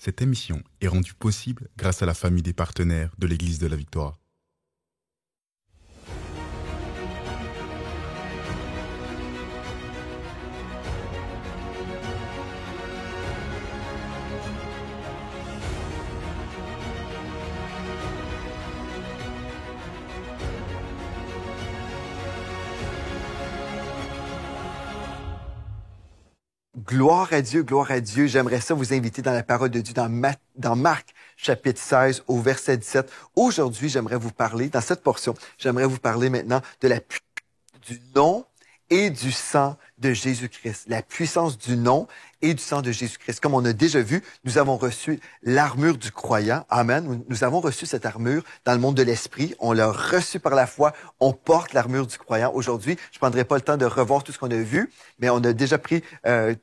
Cette émission est rendue possible grâce à la famille des partenaires de l'Église de la Victoire. Gloire à Dieu, gloire à Dieu. J'aimerais ça vous inviter dans la parole de Dieu, dans Marc, chapitre 16, au verset 17. Aujourd'hui, j'aimerais vous parler, dans cette portion, j'aimerais vous parler maintenant de la puissance du nom et du sang de Jésus-Christ. La puissance du nom et du sang de Jésus-Christ. Comme on a déjà vu, nous avons reçu l'armure du croyant. Amen. Nous avons reçu cette armure dans le monde de l'esprit. On l'a reçue par la foi. On porte l'armure du croyant. Aujourd'hui, je ne prendrai pas le temps de revoir tout ce qu'on a vu, mais on a déjà pris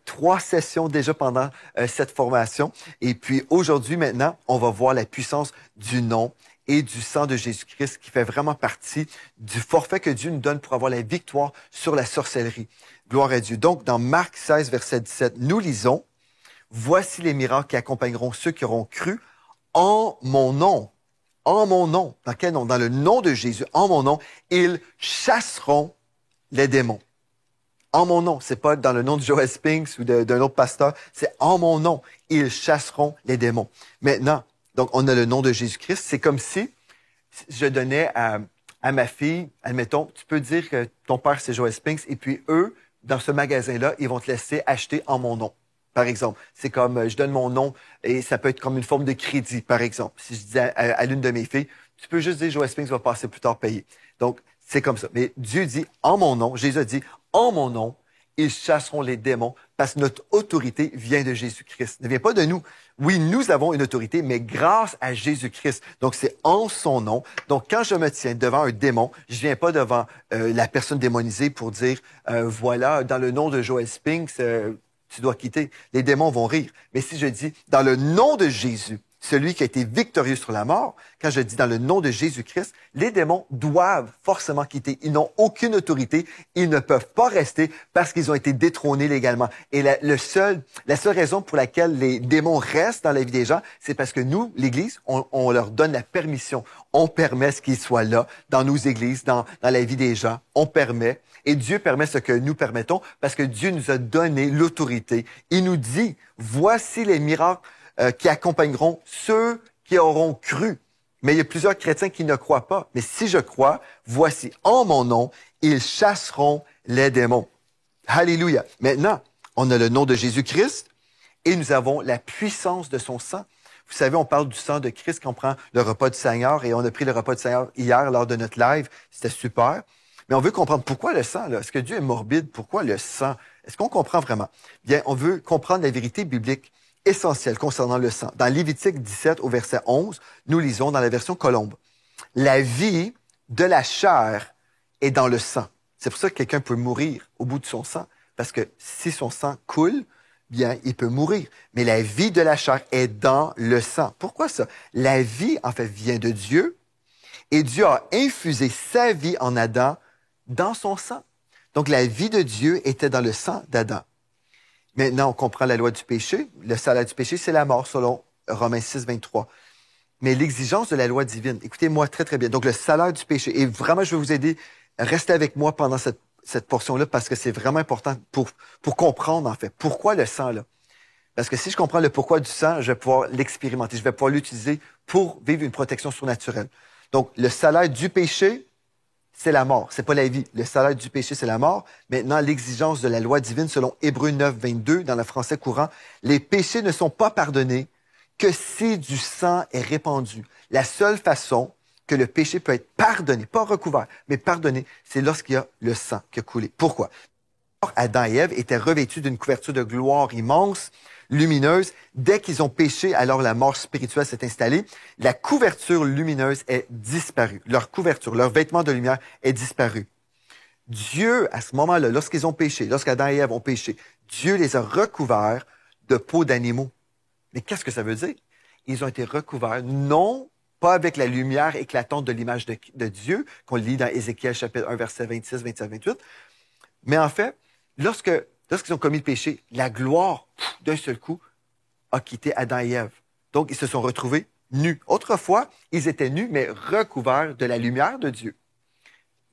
3 sessions déjà pendant cette formation. Et puis aujourd'hui, maintenant, on va voir la puissance du nom et du sang de Jésus-Christ qui fait vraiment partie du forfait que Dieu nous donne pour avoir la victoire sur la sorcellerie. Gloire à Dieu. Donc, dans Marc 16, verset 17, nous lisons « Voici les miracles qui accompagneront ceux qui auront cru en mon nom. » En mon nom. Dans quel nom? Dans le nom de Jésus. En mon nom, ils chasseront les démons. En mon nom. C'est pas dans le nom de Joel Spinks ou d'un autre pasteur. C'est en mon nom. Ils chasseront les démons. Maintenant, donc, on a le nom de Jésus-Christ. C'est comme si je donnais à ma fille, admettons, tu peux dire que ton père, c'est Joel Spinks, et puis eux, dans ce magasin-là, ils vont te laisser acheter en mon nom, par exemple. C'est comme, je donne mon nom, et ça peut être comme une forme de crédit, par exemple. Si je dis à l'une de mes filles, tu peux juste dire Joel Spinks va passer plus tard payer. Donc, c'est comme ça. Mais Dieu dit, en mon nom, Jésus a dit, en mon nom, ils chasseront les démons parce que notre autorité vient de Jésus-Christ. Ne vient pas de nous. Oui, nous avons une autorité, mais grâce à Jésus-Christ. Donc, c'est en son nom. Donc, quand je me tiens devant un démon, je viens pas devant la personne démonisée pour dire, voilà, dans le nom de Joel Spinks, tu dois quitter. Les démons vont rire. Mais si je dis, dans le nom de Jésus, celui qui a été victorieux sur la mort, quand je dis dans le nom de Jésus-Christ, les démons doivent forcément quitter. Ils n'ont aucune autorité. Ils ne peuvent pas rester parce qu'ils ont été détrônés légalement. Et la seule raison pour laquelle les démons restent dans la vie des gens, c'est parce que nous, l'Église, on leur donne la permission. On permet ce qu'ils soient là, dans nos églises, dans la vie des gens. On permet. Et Dieu permet ce que nous permettons parce que Dieu nous a donné l'autorité. Il nous dit, voici les miracles qui accompagneront ceux qui auront cru. Mais il y a plusieurs chrétiens qui ne croient pas. Mais si je crois, voici, en mon nom, ils chasseront les démons. Alléluia. Maintenant, on a le nom de Jésus-Christ et nous avons la puissance de son sang. Vous savez, on parle du sang de Christ quand on prend le repas du Seigneur et on a pris le repas du Seigneur hier lors de notre live. C'était super. Mais on veut comprendre pourquoi le sang, là? Est-ce que Dieu est morbide? Pourquoi le sang? Est-ce qu'on comprend vraiment? Bien, on veut comprendre la vérité biblique essentielle concernant le sang. Dans Lévitique 17 au verset 11, nous lisons dans la version Colombe. La vie de la chair est dans le sang. C'est pour ça que quelqu'un peut mourir au bout de son sang. Parce que si son sang coule, bien, il peut mourir. Mais la vie de la chair est dans le sang. Pourquoi ça? La vie, en fait, vient de Dieu. Et Dieu a infusé sa vie en Adam dans son sang. Donc, la vie de Dieu était dans le sang d'Adam. Maintenant, on comprend la loi du péché. Le salaire du péché, c'est la mort, selon Romains 6, 23. Mais l'exigence de la loi divine, écoutez-moi très, très bien. Donc, le salaire du péché, et vraiment, je vais vous aider, restez avec moi pendant cette portion-là, parce que c'est vraiment important pour comprendre, en fait, pourquoi le sang, là. Parce que si je comprends le pourquoi du sang, je vais pouvoir l'expérimenter, je vais pouvoir l'utiliser pour vivre une protection surnaturelle. Donc, le salaire du péché, c'est la mort, c'est pas la vie. Le salaire du péché, c'est la mort. Maintenant, l'exigence de la loi divine, selon Hébreux 9, 22, dans le français courant, les péchés ne sont pas pardonnés que si du sang est répandu. La seule façon que le péché peut être pardonné, pas recouvert, mais pardonné, c'est lorsqu'il y a le sang qui a coulé. Pourquoi? Adam et Ève étaient revêtus d'une couverture de gloire immense, lumineuse. Dès qu'ils ont péché, alors la mort spirituelle s'est installée. La couverture lumineuse est disparue. Leur couverture, leur vêtement de lumière est disparu. Dieu, à ce moment-là, lorsqu'ils ont péché, lorsqu'Adam et Ève ont péché, Dieu les a recouverts de peaux d'animaux. Mais qu'est-ce que ça veut dire? Ils ont été recouverts, non pas avec la lumière éclatante de l'image de Dieu, qu'on lit dans Ézéchiel chapitre 1, verset 26, 27, 28, mais en fait, lorsqu'ils ont commis le péché, la gloire, d'un seul coup, a quitté Adam et Ève. Donc, ils se sont retrouvés nus. Autrefois, ils étaient nus, mais recouverts de la lumière de Dieu.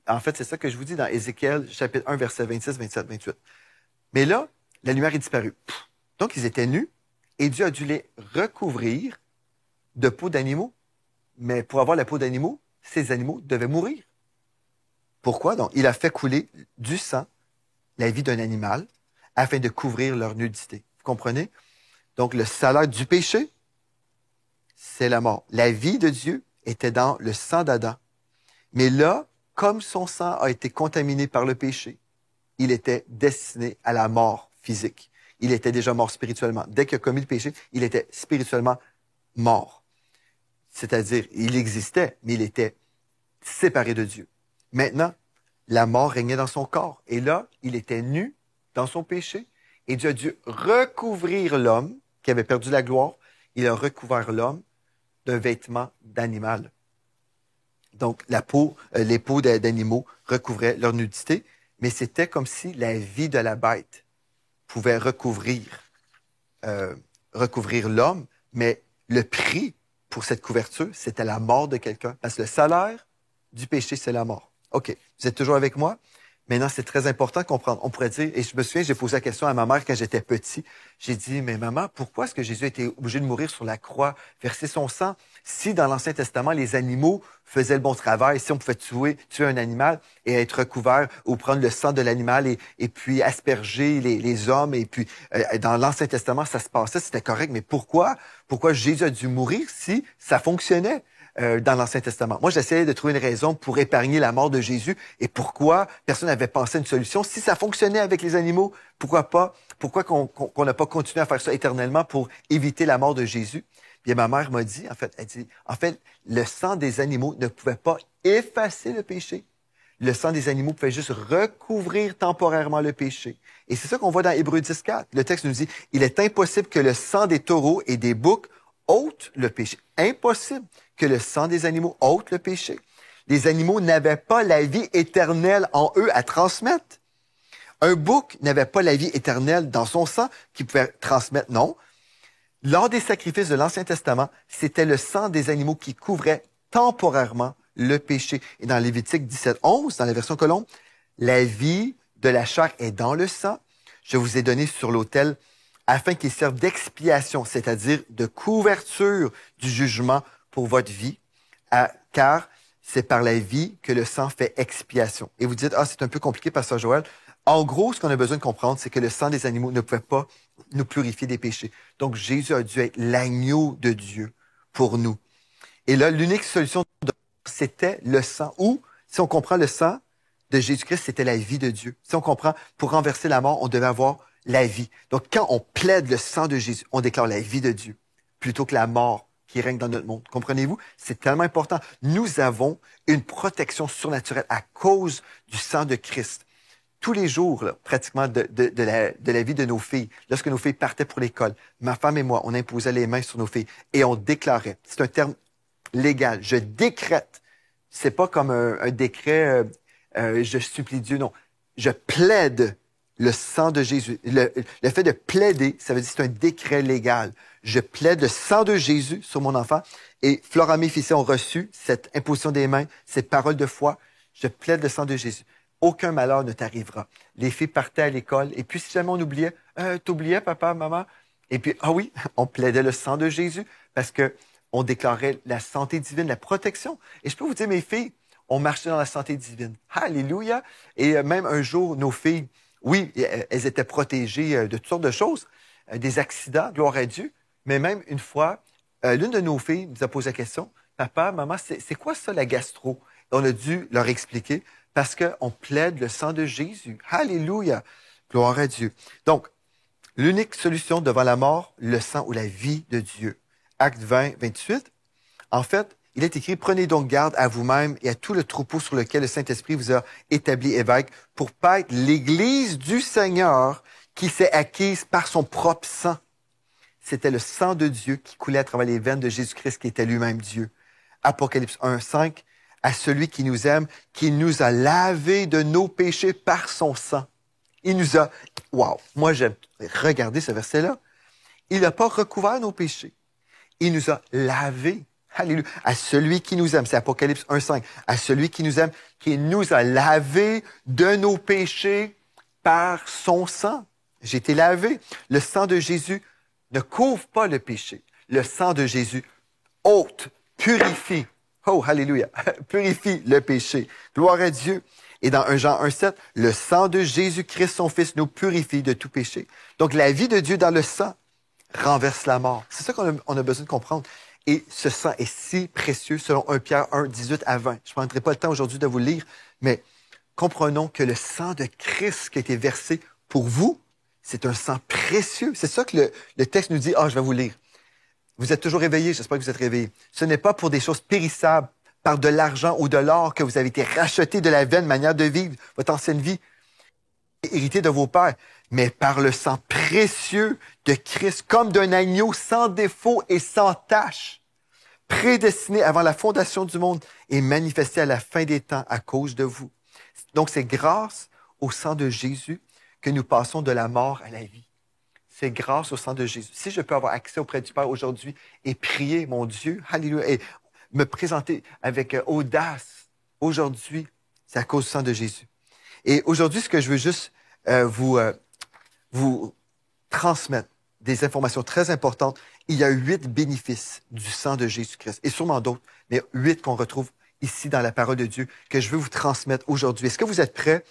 En fait, c'est ça que je vous dis dans Ézéchiel, chapitre 1, versets 26, 27, 28. Mais là, la lumière est disparue. Donc, ils étaient nus et Dieu a dû les recouvrir de peau d'animaux. Mais pour avoir la peau d'animaux, ces animaux devaient mourir. Pourquoi? Donc, il a fait couler du sang, la vie d'un animal, afin de couvrir leur nudité. Vous comprenez? Donc, le salaire du péché, c'est la mort. La vie de Dieu était dans le sang d'Adam. Mais là, comme son sang a été contaminé par le péché, il était destiné à la mort physique. Il était déjà mort spirituellement. Dès qu'il a commis le péché, il était spirituellement mort. C'est-à-dire, il existait, mais il était séparé de Dieu. Maintenant, la mort régnait dans son corps. Et là, il était nu dans son péché. Et Dieu a dû recouvrir l'homme qui avait perdu la gloire. Il a recouvert l'homme d'un vêtement d'animal. Donc, les peaux d'animaux recouvraient leur nudité, mais c'était comme si la vie de la bête pouvait recouvrir l'homme, mais le prix pour cette couverture, c'était la mort de quelqu'un. Parce que le salaire du péché, c'est la mort. OK, vous êtes toujours avec moi? Maintenant, c'est très important de comprendre. On pourrait dire, et je me souviens, j'ai posé la question à ma mère quand j'étais petit. J'ai dit, mais maman, pourquoi est-ce que Jésus a été obligé de mourir sur la croix, verser son sang, si dans l'Ancien Testament, les animaux faisaient le bon travail, si on pouvait tuer un animal et être recouvert ou prendre le sang de l'animal et puis asperger les hommes, et puis dans l'Ancien Testament, ça se passait, c'était correct, mais pourquoi Jésus a dû mourir si ça fonctionnait? Dans l'Ancien Testament. Moi, j'essayais de trouver une raison pour épargner la mort de Jésus et pourquoi personne n'avait pensé à une solution. Si ça fonctionnait avec les animaux, pourquoi pas? Pourquoi qu'on n'a pas continué à faire ça éternellement pour éviter la mort de Jésus? Puis ma mère m'a dit, elle dit, le sang des animaux ne pouvait pas effacer le péché. Le sang des animaux pouvait juste recouvrir temporairement le péché. Et c'est ça qu'on voit dans Hébreux 10.4. Le texte nous dit, il est impossible que le sang des taureaux et des boucs ôte le péché. Impossible que le sang des animaux ôte le péché. Les animaux n'avaient pas la vie éternelle en eux à transmettre. Un bouc n'avait pas la vie éternelle dans son sang qu'il pouvait transmettre, non. Lors des sacrifices de l'Ancien Testament, c'était le sang des animaux qui couvrait temporairement le péché. Et dans Lévitique 17.11, dans la version Colombe, la vie de la chair est dans le sang. Je vous ai donné sur l'autel afin qu'il serve d'expiation, c'est-à-dire de couverture du jugement pour votre vie, car c'est par la vie que le sang fait expiation. Et vous dites, c'est un peu compliqué, Pasteur Joël. En gros, ce qu'on a besoin de comprendre, c'est que le sang des animaux ne pouvait pas nous purifier des péchés. Donc, Jésus a dû être l'agneau de Dieu pour nous. Et là, l'unique solution, c'était le sang. Ou, si on comprend le sang de Jésus-Christ, c'était la vie de Dieu. Si on comprend, pour renverser la mort, on devait avoir la vie. Donc, quand on plaide le sang de Jésus, on déclare la vie de Dieu, plutôt que la mort qui règne dans notre monde. Comprenez-vous? C'est tellement important. Nous avons une protection surnaturelle à cause du sang de Christ. Tous les jours, là, pratiquement de la vie de nos filles, lorsque nos filles partaient pour l'école, ma femme et moi, on imposait les mains sur nos filles et on déclarait. C'est un terme légal. Je décrète. C'est pas comme un décret, je supplie Dieu, non. Je plaide le sang de Jésus. Le fait de plaider, ça veut dire que c'est un décret légal. Je plaide le sang de Jésus sur mon enfant et Flora, mes fils ont reçu cette imposition des mains, ces paroles de foi. Je plaide le sang de Jésus. Aucun malheur ne t'arrivera. Les filles partaient à l'école et puis si jamais on oubliait, t'oubliais papa, maman? Et puis, oui, on plaidait le sang de Jésus parce que on déclarait la santé divine, la protection. Et je peux vous dire, mes filles, on marchait dans la santé divine. Alléluia! Et même un jour, nos filles, oui, elles étaient protégées de toutes sortes de choses, des accidents, gloire à Dieu. Mais même une fois, l'une de nos filles nous a posé la question, « Papa, maman, c'est quoi ça la gastro? » On a dû leur expliquer parce qu'on plaide le sang de Jésus. Alléluia! Gloire à Dieu. Donc, l'unique solution devant la mort, le sang ou la vie de Dieu. Acte 20, 28. En fait, il est écrit, « Prenez donc garde à vous-même et à tout le troupeau sur lequel le Saint-Esprit vous a établi évêque pour paître l'Église du Seigneur qui s'est acquise par son propre sang. » C'était le sang de Dieu qui coulait à travers les veines de Jésus-Christ qui était lui-même Dieu. Apocalypse 1, 5. À celui qui nous aime, qui nous a lavés de nos péchés par son sang. Il nous a... Wow! Moi, j'aime regarder ce verset-là. Il n'a pas recouvert nos péchés. Il nous a lavés. Alléluia. À celui qui nous aime, c'est Apocalypse 1,5. À celui qui nous aime, qui nous a lavés de nos péchés par son sang. J'ai été lavé. Le sang de Jésus ne couvre pas le péché. Le sang de Jésus ôte, purifie. Oh, alléluia. Purifie le péché. Gloire à Dieu. Et dans 1 Jean 1,7, le sang de Jésus-Christ, son Fils, nous purifie de tout péché. Donc, la vie de Dieu dans le sang renverse la mort. C'est ça qu'on a besoin de comprendre. Et ce sang est si précieux, selon 1 Pierre 1, 18 à 20. Je ne prendrai pas le temps aujourd'hui de vous le lire, mais comprenons que le sang de Christ qui a été versé pour vous, c'est un sang précieux. C'est ça que le texte nous dit. Ah, je vais vous lire. Vous êtes toujours réveillés, j'espère que vous êtes réveillés. Ce n'est pas pour des choses périssables, par de l'argent ou de l'or, que vous avez été rachetés de la vaine manière de vivre, votre ancienne vie, hérité de vos pères, mais par le sang précieux de Christ, comme d'un agneau sans défaut et sans tache, prédestiné avant la fondation du monde et manifesté à la fin des temps à cause de vous. Donc, c'est grâce au sang de Jésus que nous passons de la mort à la vie. C'est grâce au sang de Jésus. Si je peux avoir accès auprès du Père aujourd'hui et prier, mon Dieu, alléluia, et me présenter avec audace aujourd'hui, c'est à cause du sang de Jésus. Et aujourd'hui, ce que je veux juste vous transmettre des informations très importantes. Il y a 8 bénéfices du sang de Jésus-Christ, et sûrement d'autres, mais 8 qu'on retrouve ici dans la parole de Dieu, que je veux vous transmettre aujourd'hui. Est-ce que vous êtes prêts?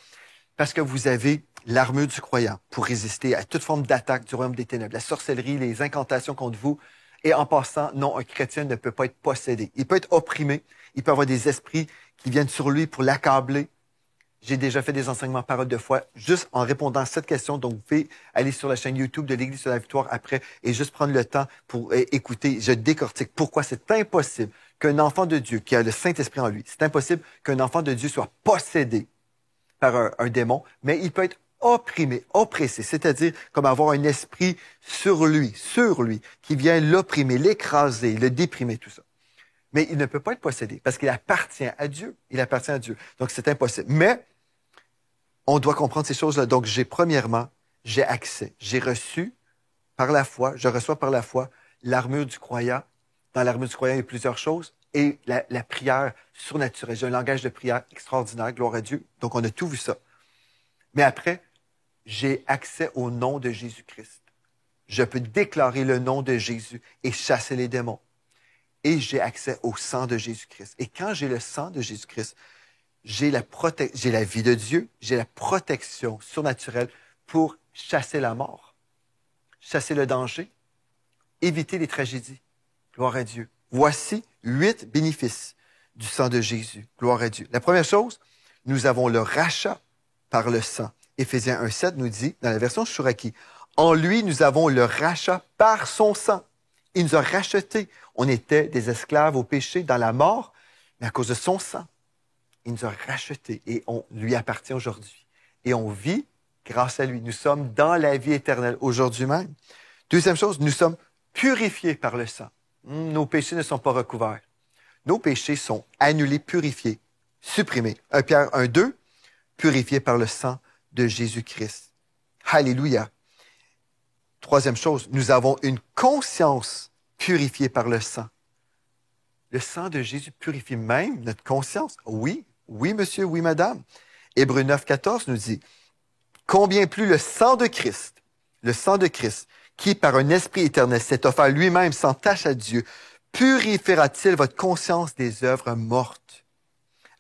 Parce que vous avez l'armure du croyant pour résister à toute forme d'attaque du royaume des ténèbres, la sorcellerie, les incantations contre vous. Et en passant, non, un chrétien ne peut pas être possédé. Il peut être opprimé. Il peut avoir des esprits qui viennent sur lui pour l'accabler. J'ai déjà fait des enseignements parole de foi juste en répondant à cette question. Donc, vous pouvez aller sur la chaîne YouTube de l'Église de la Victoire après et juste prendre le temps pour écouter. Je décortique pourquoi c'est impossible qu'un enfant de Dieu qui a le Saint-Esprit en lui, c'est impossible qu'un enfant de Dieu soit possédé par un démon, mais il peut être opprimé, oppressé, c'est-à-dire comme avoir un esprit sur lui, qui vient l'opprimer, l'écraser, le déprimer, tout ça. Mais il ne peut pas être possédé parce qu'il appartient à Dieu. Il appartient à Dieu. Donc, c'est impossible. Mais on doit comprendre ces choses-là. Donc, premièrement, j'ai accès. J'ai reçu par la foi, je reçois par la foi l'armure du croyant. Dans l'armure du croyant, il y a plusieurs choses. Et la prière surnaturelle. J'ai un langage de prière extraordinaire, gloire à Dieu. Donc, on a tout vu ça. Mais après, j'ai accès au nom de Jésus-Christ. Je peux déclarer le nom de Jésus et chasser les démons. Et j'ai accès au sang de Jésus-Christ. Et quand j'ai le sang de Jésus-Christ, j'ai la vie de Dieu, j'ai la protection surnaturelle pour chasser la mort, chasser le danger, éviter les tragédies. Gloire à Dieu. Voici 8 bénéfices du sang de Jésus. Gloire à Dieu. La première chose, nous avons le rachat par le sang. Éphésiens 1,7 nous dit, dans la version Chouraki, « En lui, nous avons le rachat par son sang. » Il nous a rachetés. On était des esclaves au péché, dans la mort, mais à cause de son sang, il nous a rachetés et on lui appartient aujourd'hui. Et on vit grâce à lui. Nous sommes dans la vie éternelle aujourd'hui même. Deuxième chose, nous sommes purifiés par le sang. Nos péchés ne sont pas recouverts. Nos péchés sont annulés, purifiés, supprimés. 1 Pierre 1,2, purifiés par le sang de Jésus-Christ. Alléluia. Troisième chose, nous avons une conscience purifiée par le sang. Le sang de Jésus purifie même notre conscience. Oui, oui, monsieur, oui, madame. Hébreux 9,14 nous dit, « Combien plus le sang de Christ, qui par un esprit éternel s'est offert lui-même sans tache à Dieu, purifiera-t-il votre conscience des œuvres mortes,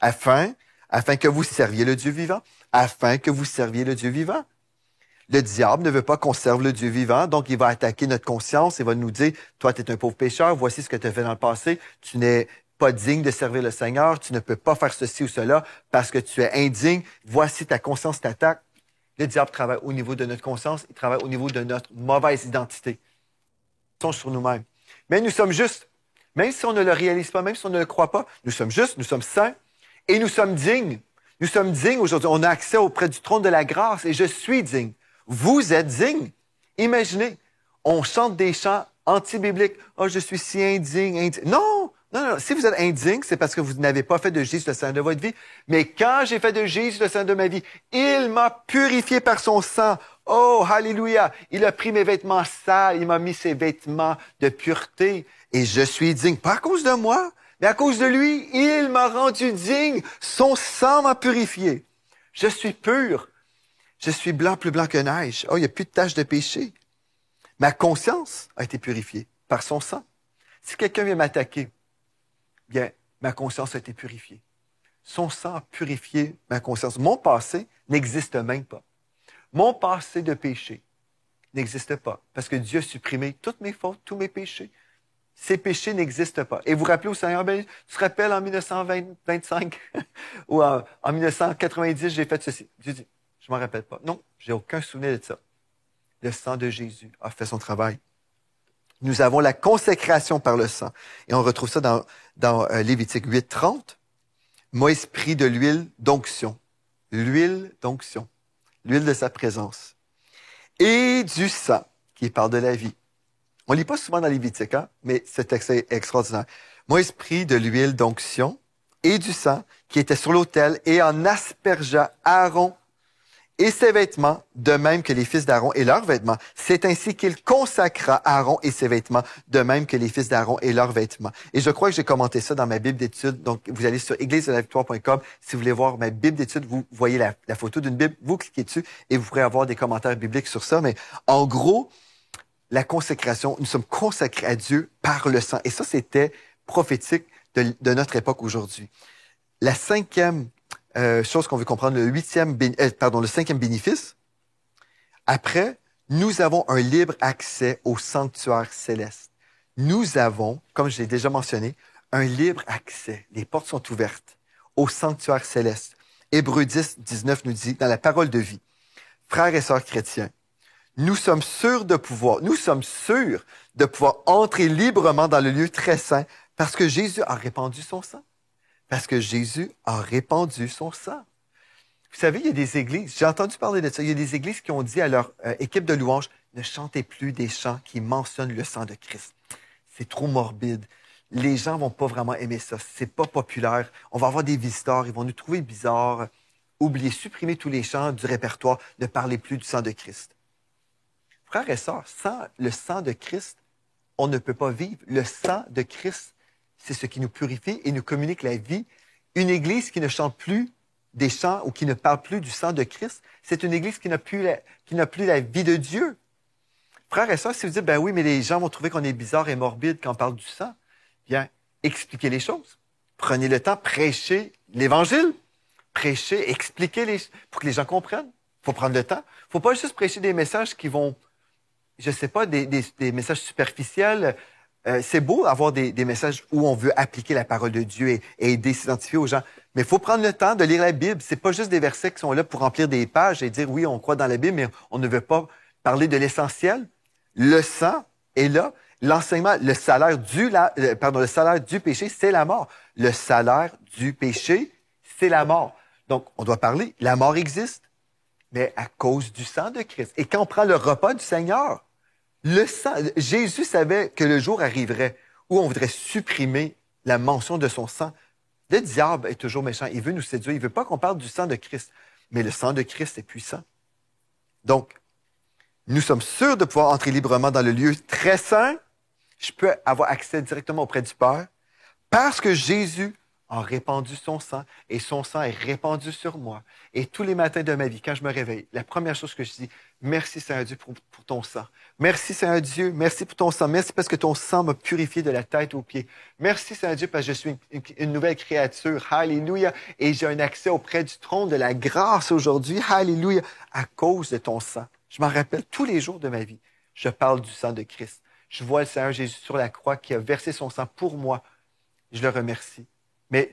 afin que vous serviez le Dieu vivant, afin que vous serviez le Dieu vivant. » Le diable ne veut pas qu'on serve le Dieu vivant, donc il va attaquer notre conscience et va nous dire, toi, tu es un pauvre pécheur, voici ce que tu as fait dans le passé, tu n'es pas digne de servir le Seigneur, tu ne peux pas faire ceci ou cela parce que tu es indigne, voici ta conscience t'attaque. Le diable travaille au niveau de notre conscience, il travaille au niveau de notre mauvaise identité. Nous sommes sur nous-mêmes. Mais nous sommes justes, même si on ne le réalise pas, même si on ne le croit pas, nous sommes justes, nous sommes saints et nous sommes dignes. Nous sommes dignes aujourd'hui, on a accès auprès du trône de la grâce et je suis digne. Vous êtes digne. Imaginez, on chante des chants anti-bibliques. « Oh, je suis si indigne, indigne. » Non, Non, non, si vous êtes indigne, c'est parce que vous n'avez pas fait de Jésus le Seigneur de votre vie. Mais quand j'ai fait de Jésus le Seigneur de ma vie, il m'a purifié par son sang. Oh, alléluia! Il a pris mes vêtements sales, il m'a mis ses vêtements de pureté. Et je suis digne, pas à cause de moi, mais à cause de lui. Il m'a rendu digne. Son sang m'a purifié. Je suis pur. Je suis blanc, plus blanc que neige. Oh, il n'y a plus de taches de péché. Ma conscience a été purifiée par son sang. Si quelqu'un vient m'attaquer, bien, ma conscience a été purifiée. Son sang a purifié ma conscience. Mon passé n'existe même pas. Mon passé de péché n'existe pas parce que Dieu a supprimé toutes mes fautes, tous mes péchés. Ces péchés n'existent pas. Et vous rappelez au Seigneur, ben, tu te rappelles en 1925 ou en 1990, j'ai fait ceci. Dieu dit, je ne m'en rappelle pas. Non, j'ai aucun souvenir de ça. Le sang de Jésus a fait son travail. Nous avons la consécration par le sang. Et on retrouve ça dans Lévitique 8:30. Moïse prit de l'huile d'onction. L'huile d'onction. L'huile de sa présence. Et du sang, qui parle de la vie. On ne lit pas souvent dans Lévitique, hein? Mais ce texte est extraordinaire. Moïse prit de l'huile d'onction et du sang qui était sur l'autel et en aspergea Aaron et ses vêtements, de même que les fils d'Aaron et leurs vêtements. C'est ainsi qu'il consacra Aaron et ses vêtements, de même que les fils d'Aaron et leurs vêtements. Et je crois que j'ai commenté ça dans ma Bible d'études. Donc, vous allez sur églisedelavictoire.com. Si vous voulez voir ma Bible d'études, vous voyez la photo d'une Bible, vous cliquez dessus et vous pourrez avoir des commentaires bibliques sur ça. Mais en gros, la consécration, nous sommes consacrés à Dieu par le sang. Et ça, c'était prophétique de notre époque aujourd'hui. La cinquième chose qu'on veut comprendre, le cinquième bénéfice. Après, nous avons un libre accès au sanctuaire céleste. Nous avons, comme je l'ai déjà mentionné, un libre accès. Les portes sont ouvertes au sanctuaire céleste. Hébreux 10:19 nous dit, dans la parole de vie, frères et sœurs chrétiens, nous sommes sûrs de pouvoir entrer librement dans le lieu très saint parce que Jésus a répandu son sang. Parce que Jésus a répandu son sang. Vous savez, il y a des églises, j'ai entendu parler de ça, il y a des églises qui ont dit à leur équipe de louanges, ne chantez plus des chants qui mentionnent le sang de Christ. C'est trop morbide. Les gens vont pas vraiment aimer ça. C'est pas populaire. On va avoir des visiteurs, ils vont nous trouver bizarres. Oubliez, supprimez tous les chants du répertoire, ne parlez plus du sang de Christ. Frères et sœurs, sans le sang de Christ, on ne peut pas vivre. Le sang de Christ, c'est ce qui nous purifie et nous communique la vie. Une église qui ne chante plus des chants ou qui ne parle plus du sang de Christ, c'est une église qui n'a plus la vie de Dieu. Frères et sœurs, si vous dites, ben oui, mais les gens vont trouver qu'on est bizarre et morbide quand on parle du sang, bien, expliquez les choses. Prenez le temps, prêchez l'Évangile. Prêchez, expliquez pour que les gens comprennent. Il faut prendre le temps. Il ne faut pas juste prêcher des messages qui vont, je ne sais pas, des messages superficiels. C'est beau avoir des messages où on veut appliquer la parole de Dieu et aider, s'identifier aux gens. Mais il faut prendre le temps de lire la Bible. C'est pas juste des versets qui sont là pour remplir des pages et dire oui, on croit dans la Bible, mais on ne veut pas parler de l'essentiel. Le sang est là. L'enseignement, le salaire du péché, c'est la mort. Le salaire du péché, c'est la mort. Donc, on doit parler. La mort existe, mais à cause du sang de Christ. Et quand on prend le repas du Seigneur, le sang, Jésus savait que le jour arriverait où on voudrait supprimer la mention de son sang. Le diable est toujours méchant. Il veut nous séduire. Il veut pas qu'on parle du sang de Christ. Mais le sang de Christ est puissant. Donc, nous sommes sûrs de pouvoir entrer librement dans le lieu très saint. Je peux avoir accès directement auprès du Père parce que Jésus a répandu son sang et son sang est répandu sur moi. Et tous les matins de ma vie, quand je me réveille, la première chose que je dis, merci Seigneur Dieu pour ton sang. Merci Seigneur Dieu, merci pour ton sang. Merci parce que ton sang m'a purifié de la tête aux pieds. Merci Seigneur Dieu parce que je suis une nouvelle créature. Alléluia. Et j'ai un accès auprès du trône de la grâce aujourd'hui. Alléluia. À cause de ton sang. Je m'en rappelle tous les jours de ma vie. Je parle du sang de Christ. Je vois le Seigneur Jésus sur la croix qui a versé son sang pour moi. Je le remercie. Mais,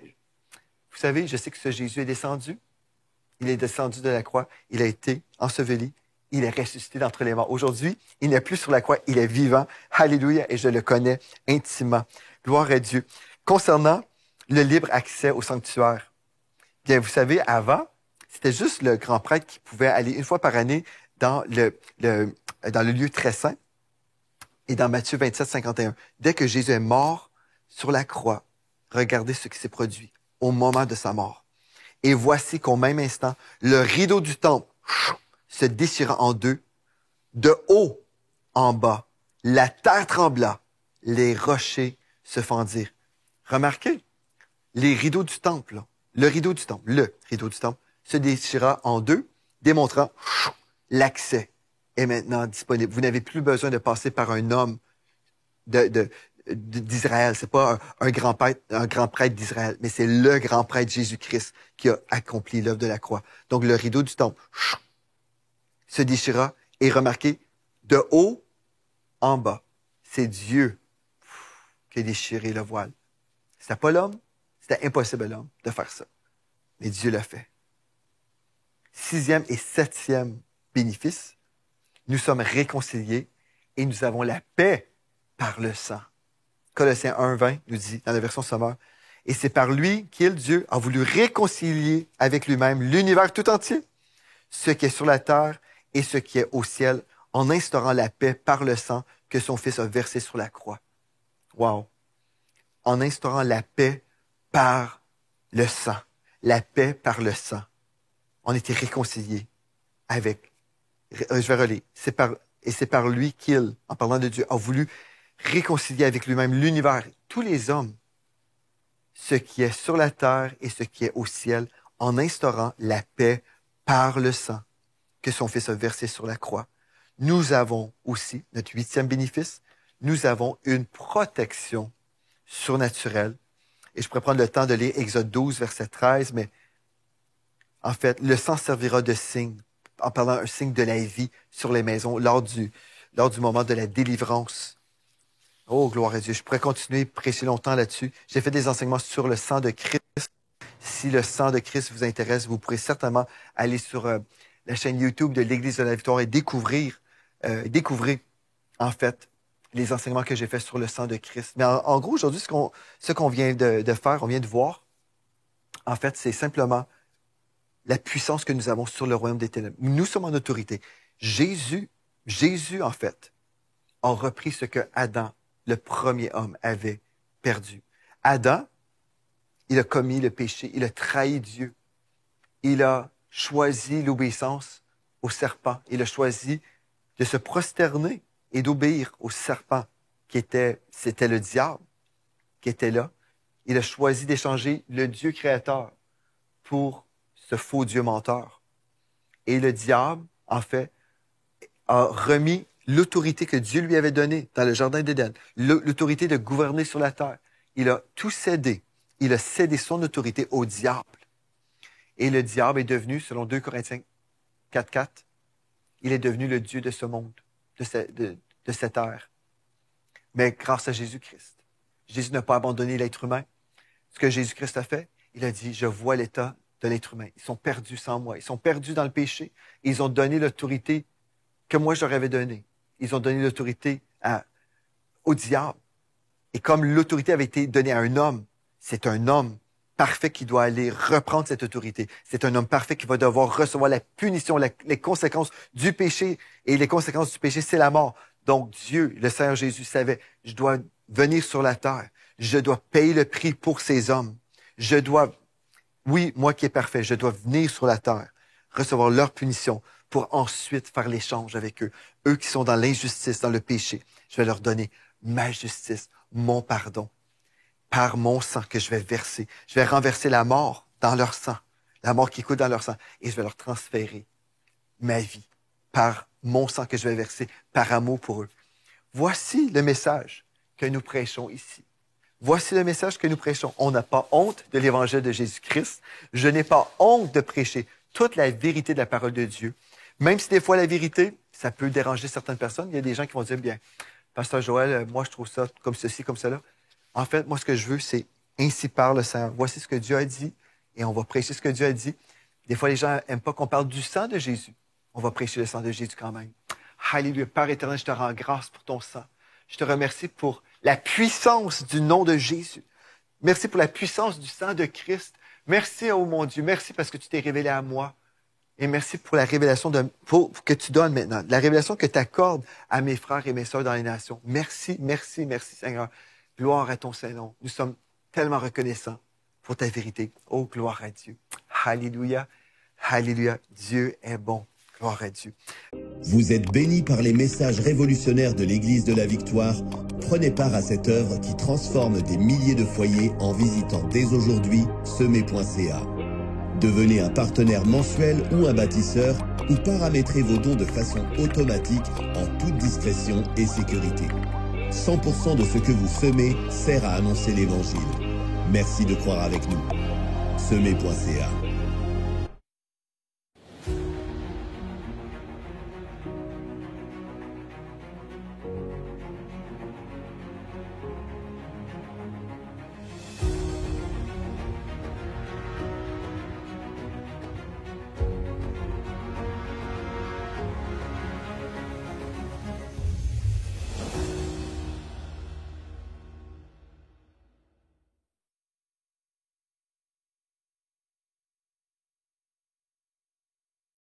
vous savez, je sais que ce Jésus est descendu. Il est descendu de la croix. Il a été enseveli. Il est ressuscité d'entre les morts. Aujourd'hui, il n'est plus sur la croix. Il est vivant. Alléluia. Et je le connais intimement. Gloire à Dieu. Concernant le libre accès au sanctuaire, bien, vous savez, avant, c'était juste le grand prêtre qui pouvait aller une fois par année dans le lieu très saint. Et dans Matthieu 27, 51, dès que Jésus est mort sur la croix, regardez ce qui s'est produit au moment de sa mort. Et voici qu'au même instant, le rideau du temple se déchira en deux, de haut en bas. La terre trembla, les rochers se fendirent. Remarquez, les rideaux du temple, là, le rideau du temple se déchira en deux, démontrant l'accès est maintenant disponible. Vous n'avez plus besoin de passer par un homme d'Israël. C'est pas un grand prêtre d'Israël, mais c'est le grand prêtre Jésus-Christ qui a accompli l'œuvre de la croix. Donc le rideau du temple se déchira et remarquez, de haut en bas, c'est Dieu qui a déchiré le voile. C'était pas l'homme, c'était impossible à l'homme de faire ça. Mais Dieu l'a fait. 6e et 7e bénéfice, nous sommes réconciliés et nous avons la paix par le sang. Colossiens 1:20 nous dit, dans la version sommaire, « Et c'est par lui qu'il, Dieu, a voulu réconcilier avec lui-même l'univers tout entier, ce qui est sur la terre et ce qui est au ciel, en instaurant la paix par le sang que son Fils a versé sur la croix. » Wow! En instaurant la paix par le sang. La paix par le sang. On était réconciliés avec... Je vais relire. C'est par lui qu'il, en parlant de Dieu, a voulu réconcilier avec lui-même l'univers, tous les hommes, ce qui est sur la terre et ce qui est au ciel, en instaurant la paix par le sang que son Fils a versé sur la croix. Nous avons aussi, notre 8e bénéfice, nous avons une protection surnaturelle. Et je pourrais prendre le temps de lire Exode 12, verset 13, mais en fait, le sang servira de signe, en parlant un signe de la vie sur les maisons lors du moment de la délivrance. Oh, gloire à Dieu. Je pourrais continuer à prêcher longtemps là-dessus. J'ai fait des enseignements sur le sang de Christ. Si le sang de Christ vous intéresse, vous pourrez certainement aller sur la chaîne YouTube de l'Église de la Victoire et découvrir, en fait, les enseignements que j'ai faits sur le sang de Christ. Mais en gros, aujourd'hui, ce qu'on vient de faire, on vient de voir, en fait, c'est simplement la puissance que nous avons sur le royaume des ténèbres. Nous sommes en autorité. Jésus, en fait, a repris ce que Adam, le premier homme, avait perdu. Adam, il a commis le péché, il a trahi Dieu. Il a choisi l'obéissance au serpent. Il a choisi de se prosterner et d'obéir au serpent c'était le diable qui était là. Il a choisi d'échanger le Dieu créateur pour ce faux Dieu menteur. Et le diable, en fait, a remis l'autorité que Dieu lui avait donnée dans le jardin d'Éden, l'autorité de gouverner sur la terre. Il a tout cédé. Il a cédé son autorité au diable. Et le diable est devenu, selon 2 Corinthiens 4:4, il est devenu le Dieu de ce monde, de cette ère. Mais grâce à Jésus-Christ. Jésus n'a pas abandonné l'être humain. Ce que Jésus-Christ a fait, il a dit, je vois l'état de l'être humain. Ils sont perdus sans moi. Ils sont perdus dans le péché. Ils ont donné l'autorité que moi je leur avais donnée. Ils ont donné l'autorité au diable. Et comme l'autorité avait été donnée à un homme, c'est un homme parfait qui doit aller reprendre cette autorité. C'est un homme parfait qui va devoir recevoir la punition, les conséquences du péché. Et les conséquences du péché, c'est la mort. Donc Dieu, le Seigneur Jésus savait, je dois venir sur la terre. Je dois payer le prix pour ces hommes. Oui, moi qui est parfait, je dois venir sur la terre, recevoir leur punition pour ensuite faire l'échange avec eux. Eux qui sont dans l'injustice, dans le péché, je vais leur donner ma justice, mon pardon, par mon sang que je vais verser. Je vais renverser la mort dans leur sang, la mort qui coule dans leur sang, et je vais leur transférer ma vie par mon sang que je vais verser, par amour pour eux. Voici le message que nous prêchons ici. Voici le message que nous prêchons. On n'a pas honte de l'évangile de Jésus-Christ. Je n'ai pas honte de prêcher toute la vérité de la parole de Dieu. Même si des fois la vérité, ça peut déranger certaines personnes. Il y a des gens qui vont dire, bien, Pasteur Joël, moi je trouve ça comme ceci, comme cela. En fait, moi ce que je veux, c'est ainsi parle le Seigneur. Voici ce que Dieu a dit et on va prêcher ce que Dieu a dit. Des fois, les gens n'aiment pas qu'on parle du sang de Jésus. On va prêcher le sang de Jésus quand même. Alléluia. Père éternel, je te rends grâce pour ton sang. Je te remercie pour la puissance du nom de Jésus. Merci pour la puissance du sang de Christ. Merci, oh mon Dieu. Merci parce que tu t'es révélé à moi. Et merci pour la révélation que tu donnes maintenant. La révélation que tu accordes à mes frères et mes sœurs dans les nations. Merci, merci, merci, Seigneur. Gloire à ton Saint-Nom. Nous sommes tellement reconnaissant pour ta vérité. Oh, gloire à Dieu. Alléluia. Alléluia. Dieu est bon. Gloire à Dieu. Vous êtes bénis par les messages révolutionnaires de l'Église de la Victoire. Prenez part à cette œuvre qui transforme des milliers de foyers en visitant dès aujourd'hui semer.ca. Devenez un partenaire mensuel ou un bâtisseur ou paramétrez vos dons de façon automatique en toute discrétion et sécurité. 100% de ce que vous semez sert à annoncer l'Évangile. Merci de croire avec nous. Semer.ca